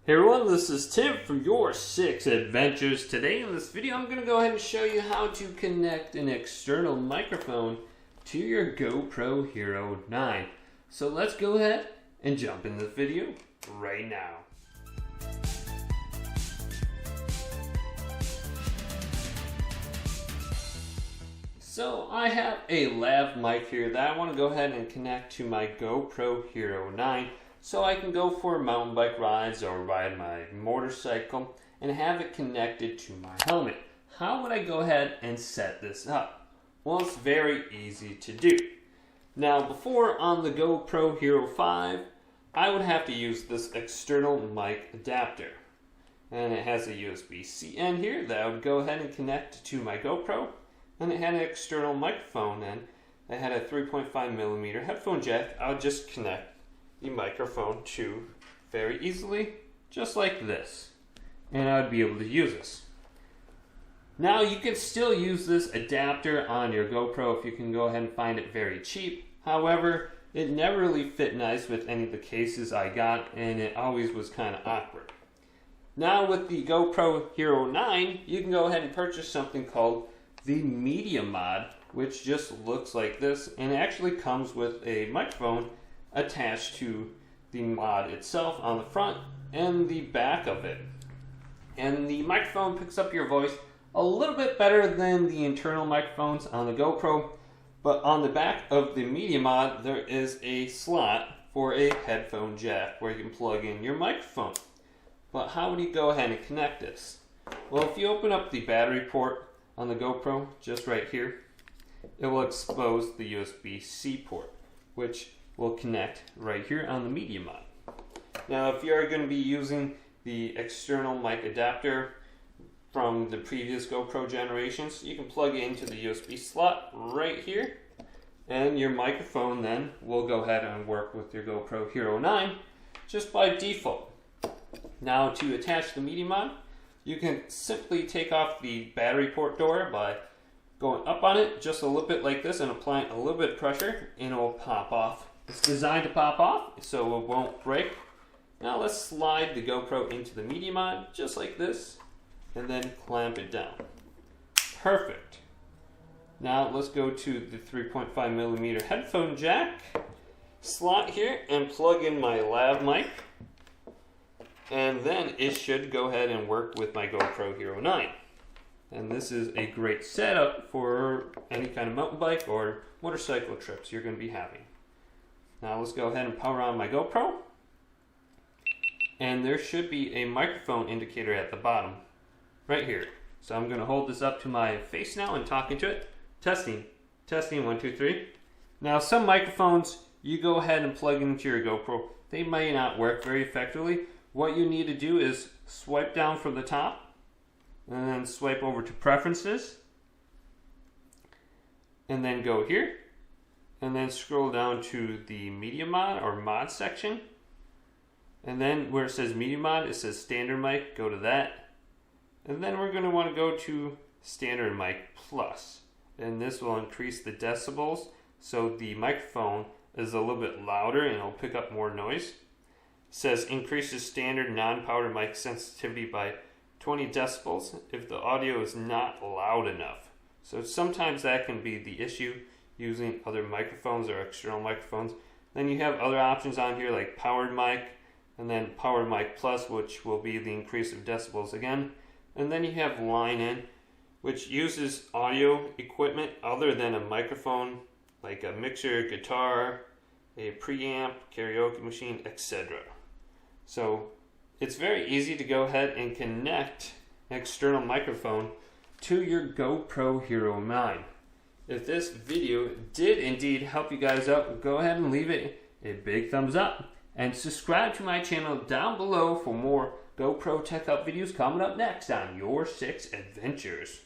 Hey everyone, this is Tim from Your 6 Adventures. Today in this video I'm going to go ahead and show you how to connect an external microphone to your GoPro Hero 9. So let's go ahead and jump in this video right now. So I have a lav mic here that I want to go ahead and connect to my GoPro Hero 9. So I can go for mountain bike rides or ride my motorcycle and have it connected to my helmet. How would I go ahead and set this up? Well, it's very easy to do. Now, before on the GoPro Hero 5, I would have to use this external mic adapter. And it has a USB-C end here that I would go ahead and connect to my GoPro. And it had an external microphone and it had a 3.5mm headphone jack. I would just connect the microphone to very easily, just like this, and I would be able to use this. Now you can still use this adapter on your GoPro if you can go ahead and find it very cheap. However, it never really fit nice with any of the cases I got, and it always was kind of awkward. Now with the GoPro Hero 9, you can go ahead and purchase something called the Media Mod, which just looks like this, and it actually comes with a microphone attached to the mod itself on the front and the back of it. And the microphone picks up your voice a little bit better than the internal microphones on the GoPro, but on the back of the Media Mod there is a slot for a headphone jack where you can plug in your microphone. But how would you go ahead and connect this? Well, if you open up the battery port on the GoPro, just right here, it will expose the USB-C port, which will connect right here on the Media Mod. Now, if you are going to be using the external mic adapter from the previous GoPro generations, you can plug it into the USB slot right here, and your microphone then will go ahead and work with your GoPro Hero 9 just by default. Now, to attach the Media Mod, you can simply take off the battery port door by going up on it just a little bit like this and applying a little bit of pressure, and it will pop off. It's designed to pop off so it won't break. Now let's slide the GoPro into the Media Mod just like this and then clamp it down. Perfect. Now let's go to the 3.5mm headphone jack slot here and plug in my lav mic, and then it should go ahead and work with my GoPro Hero 9. And this is a great setup for any kind of mountain bike or motorcycle trips you're going to be having. Now let's go ahead and power on my GoPro. And there should be a microphone indicator at the bottom, right here. So I'm going to hold this up to my face now and talk into it. Testing, 1, 2, 3. Now some microphones, you go ahead and plug into your GoPro. They may not work very effectively. What you need to do is swipe down from the top, and then swipe over to Preferences, and then go here. And then scroll down to the Media Mod or Mod section. And then where it says Media Mod, it says Standard Mic, go to that. And then we're going to want to go to Standard Mic Plus. And this will increase the decibels so the microphone is a little bit louder and it'll pick up more noise. It says increases standard non-powered mic sensitivity by 20 decibels if the audio is not loud enough. So sometimes that can be the issue using other microphones or external microphones. Then you have other options on here like powered mic, and then powered mic plus, which will be the increase of decibels again. And then you have line in, which uses audio equipment other than a microphone, like a mixer, guitar, a preamp, karaoke machine, etc. So it's very easy to go ahead and connect an external microphone to your GoPro Hero 9. If this video did indeed help you guys out, go ahead and leave it a big thumbs up and subscribe to my channel down below for more GoPro Tech Up videos coming up next on Your 6 Adventures.